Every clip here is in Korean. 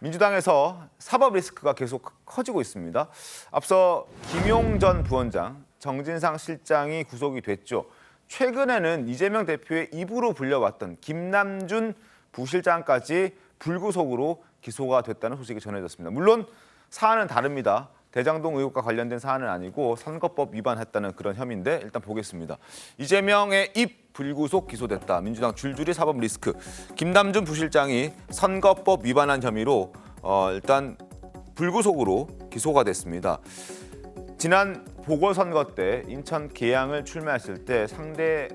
민주당에서 사법 리스크가 계속 커지고 있습니다. 앞서 김용 전 부원장, 정진상 실장이 구속이 됐죠. 최근에는 이재명 대표의 입으로 불려왔던 김남준 부실장까지 불구속으로 기소가 됐다는 소식이 전해졌습니다. 물론 사안은 다릅니다. 대장동 의혹과 관련된 사안은 아니고 선거법 위반했다는 그런 혐의인데 일단 보겠습니다. 이재명의 입 불구속 기소됐다. 민주당 줄줄이 사법 리스크. 김남준 부실장이 선거법 위반한 혐의로 일단 불구속으로 기소가 됐습니다. 지난 보궐선거 때 인천 계양을 출마했을 때 상대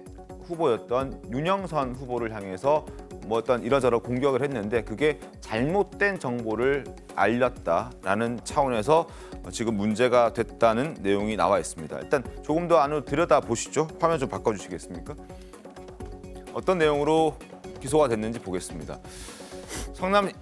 후보였던 윤영선 후보를 향해서 어떤 이러저러 공격을 했는데 그게 잘못된 정보를 알렸다라는 차원에서 지금 문제가 됐다는 내용이 나와 있습니다. 일단 조금 더 안으로 들여다보시죠. 화면 좀 바꿔주시겠습니까? 어떤 내용으로 기소가 됐는지 보겠습니다.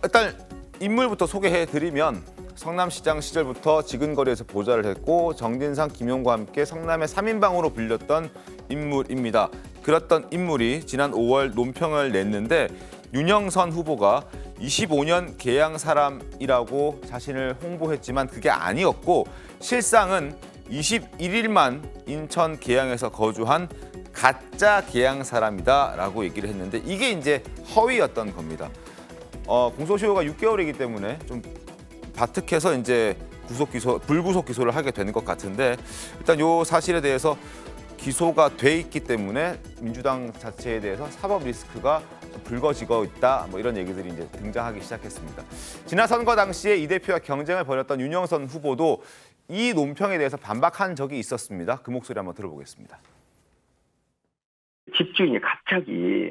일단 인물부터 소개해드리면 성남시장 시절부터 지근거리에서 보좌를 했고 정진상, 김용과 함께 성남의 3인방으로 불렸던 인물입니다. 그랬던 인물이 지난 5월 논평을 냈는데 윤영선 후보가 25년 계양 사람이라고 자신을 홍보했지만 그게 아니었고 실상은 21일만 인천 계양에서 거주한 가짜 계양 사람이다라고 얘기를 했는데 이게 이제 허위였던 겁니다. 공소시효가 6개월이기 때문에 좀 바특해서 이제 불구속 기소를 하게 되는 것 같은데 일단 이 사실에 대해서 기소가 돼 있기 때문에 민주당 자체에 대해서 사법 리스크가 불거지고 있다. 이런 얘기들이 이제 등장하기 시작했습니다. 지난 선거 당시에 이 대표와 경쟁을 벌였던 윤영선 후보도 이 논평에 대해서 반박한 적이 있었습니다. 그 목소리 한번 들어보겠습니다. 집주인이 갑자기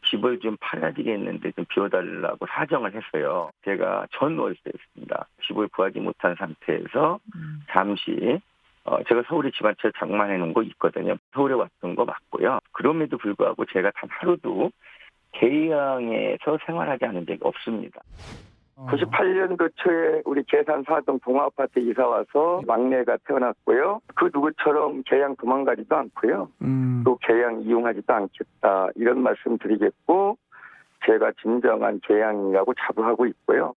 집을 좀 팔아야 되겠는데 좀 비워달라고 사정을 했어요. 제가 전 월세였습니다. 집을 구하지 못한 상태에서 잠시 제가 서울에 집 한 채 장만해 놓은 거 있거든요. 서울에 왔던 거 맞고요. 그럼에도 불구하고 제가 단 하루도 계양에서 생활하지 않은 적이 없습니다. 98년도 초에 우리 계산 4동 동아아파트 이사 와서 막내가 태어났고요. 그 누구처럼 계양 도망가지도 않고요. 또 계양 이용하지도 않겠다 이런 말씀 드리겠고 제가 진정한 계양이라고 자부하고 있고요.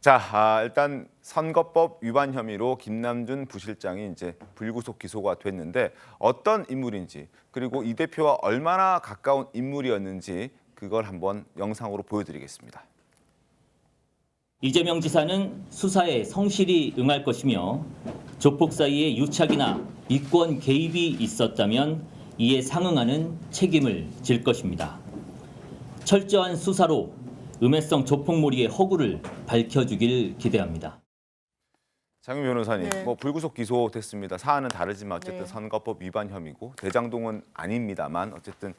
자, 일단 선거법 위반 혐의로 김남준 부실장이 이제 불구속 기소가 됐는데 어떤 인물인지 그리고 이 대표와 얼마나 가까운 인물이었는지 그걸 한번 영상으로 보여드리겠습니다. 이재명 지사는 수사에 성실히 응할 것이며 조폭 사이에 유착이나 이권 개입이 있었다면 이에 상응하는 책임을 질 것입니다. 철저한 수사로 음해성 조폭몰이의 허구를 밝혀주길 기대합니다. 장윤 변호사님, 불구속 기소됐습니다. 사안은 다르지만 어쨌든 선거법 위반 혐의고 대장동은 아닙니다만 어쨌든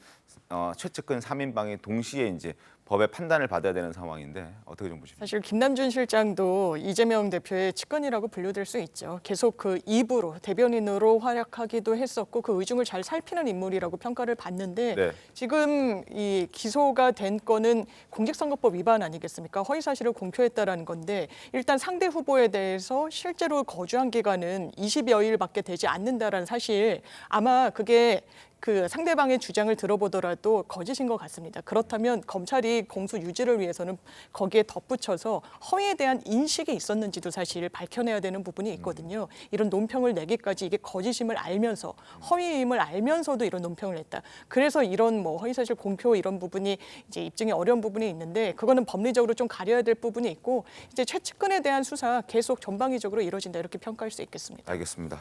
최측근 3인방이 동시에 이제 법의 판단을 받아야 되는 상황인데 어떻게 좀 보십니까? 사실 김남준 실장도 이재명 대표의 측근이라고 분류될 수 있죠. 계속 그 입으로 대변인으로 활약하기도 했었고 그 의중을 잘 살피는 인물이라고 평가를 받는데 지금 이 기소가 된 건은 공직선거법 위반 아니겠습니까? 허위 사실을 공표했다라는 건데 일단 상대 후보에 대해서 실제로 거주한 기간은 20여일밖에 되지 않는다라는 사실 아마 그게 그 상대방의 주장을 들어보더라도 거짓인 것 같습니다. 그렇다면 검찰이 공소 유지를 위해서는 거기에 덧붙여서 허위에 대한 인식이 있었는지도 사실 밝혀내야 되는 부분이 있거든요. 이런 논평을 내기까지 이게 거짓임을 알면서 허위임을 알면서도 이런 논평을 냈다. 그래서 이런 허위사실 공표 이런 부분이 이제 입증이 어려운 부분이 있는데 그거는 법리적으로 좀 가려야 될 부분이 있고 이제 최측근에 대한 수사 계속 전방위적으로 이루어진다 이렇게 평가할 수 있겠습니다. 알겠습니다.